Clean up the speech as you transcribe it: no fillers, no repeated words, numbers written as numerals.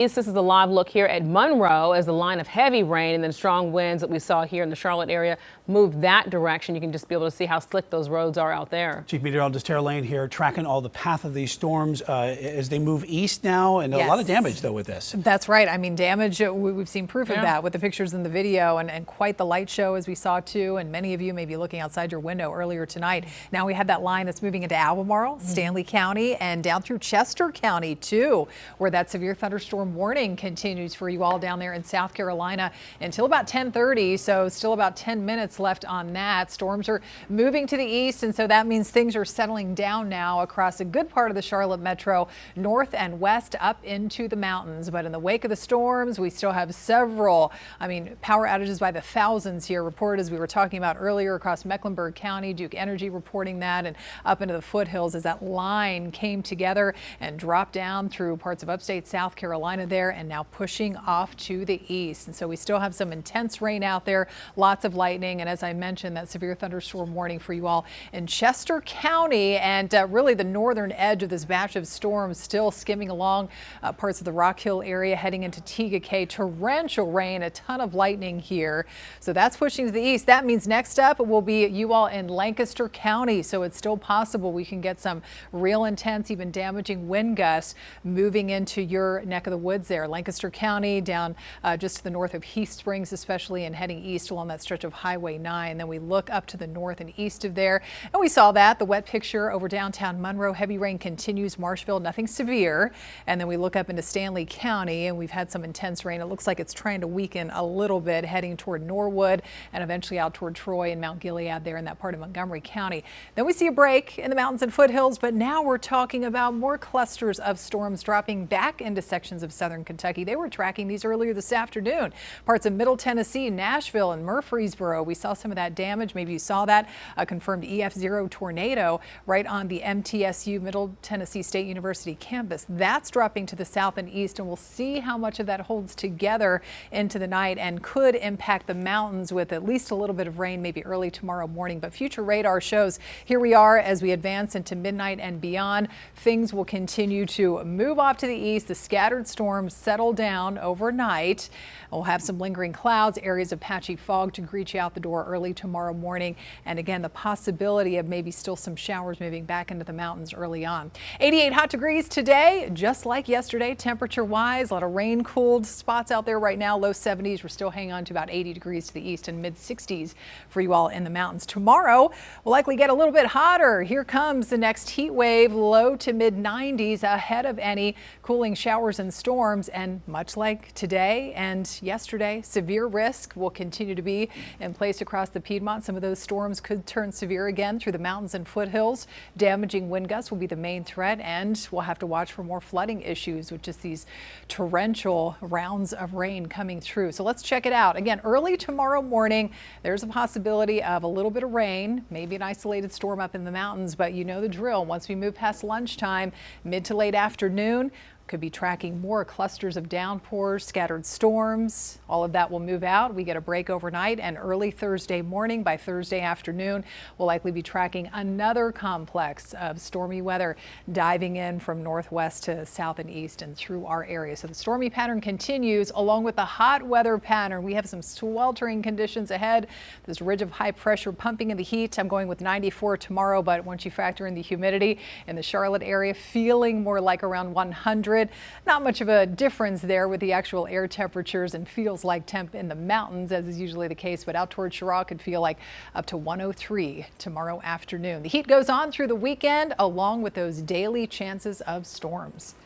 This is a live look here at Monroe as the line of heavy rain and then strong winds that we saw here in the Charlotte area move that direction. You can just be able to see how slick those roads are out there. Chief Meteorologist Tara Lane here tracking all the path of these storms as they move east now, and a lot of damage though with this. That's right. I mean, damage, we've seen proof of that with the pictures in the video and quite the light show as we saw too. And many of you may be looking outside your window earlier tonight. Now we have that line that's moving into Albemarle, Stanley County, and down through Chester County too, where that severe thunderstorm warning continues for you all down there in South Carolina until about 10:30. So still about 10 minutes left on that. Storms are moving to the east, and so that means things are settling down now across a good part of the Charlotte metro, north and west up into the mountains. But in the wake of the storms, we still have several, power outages by the thousands here reported, as we were talking about earlier, across Mecklenburg County. Duke Energy reporting that, and up into the foothills as that line came together and dropped down through parts of upstate South Carolina there, and now pushing off to the east. And so we still have some intense rain out there, lots of lightning, and as I mentioned, that severe thunderstorm warning for you all in Chester County, and really the northern edge of this batch of storms still skimming along parts of the Rock Hill area heading into Tega Cay. Torrential rain, a ton of lightning here. So that's pushing to the east. That means next up will be you all in Lancaster County. So it's still possible we can get some real intense, even damaging wind gusts moving into your neck of the woods there. Lancaster County down just to the north of Heath Springs, especially, and heading east along that stretch of Highway 9. Then we look up to the north and east of there, and we saw that the wet picture over downtown Monroe. Heavy rain continues. Marshville, nothing severe. And then we look up into Stanley County, and we've had some intense rain. It looks like it's trying to weaken a little bit, heading toward Norwood and eventually out toward Troy and Mount Gilead there in that part of Montgomery County. Then we see a break in the mountains and foothills, but now we're talking about more clusters of storms dropping back into sections of southern Kentucky. They were tracking these earlier this afternoon. Parts of Middle Tennessee, Nashville, and Murfreesboro. We saw some of that damage. Maybe you saw that. A confirmed EF0 tornado right on the MTSU, Middle Tennessee State University campus. That's dropping to the south and east, and we'll see how much of that holds together into the night and could impact the mountains with at least a little bit of rain maybe early tomorrow morning. But future radar shows here we are as we advance into midnight and beyond. Things will continue to move off to the east. The scattered storms settle down overnight. We'll have some lingering clouds, areas of patchy fog to greet you out the door early tomorrow morning. And again, the possibility of maybe still some showers moving back into the mountains early on. 88 hot degrees today, just like yesterday, temperature wise. A lot of rain cooled spots out there right now. Low 70s. We're still hanging on to about 80 degrees to the east and mid 60s for you all in the mountains. Tomorrow will likely get a little bit hotter. Here comes the next heat wave, low to mid 90s ahead of any cooling showers and storms. And much like today and yesterday, severe risk will continue to be in place across the Piedmont. Some of those storms could turn severe again through the mountains and foothills. Damaging wind gusts will be the main threat, and we'll have to watch for more flooding issues with just these torrential rounds of rain coming through. So let's check it out. Again, early tomorrow morning, there's a possibility of a little bit of rain, maybe an isolated storm up in the mountains, but you know the drill. Once we move past lunchtime, mid to late afternoon, could be tracking more clusters of downpours, scattered storms. All of that will move out. We get a break overnight and early Thursday morning. By Thursday afternoon, we'll likely be tracking another complex of stormy weather diving in from northwest to south and east and through our area. So the stormy pattern continues along with the hot weather pattern. We have some sweltering conditions ahead. This ridge of high pressure pumping in the heat. I'm going with 94 tomorrow, but once you factor in the humidity in the Charlotte area, feeling more like around 100. Not much of a difference there with the actual air temperatures, and feels like temp in the mountains, as is usually the case, but out towards Chirac could feel like up to 103 tomorrow afternoon. The heat goes on through the weekend along with those daily chances of storms.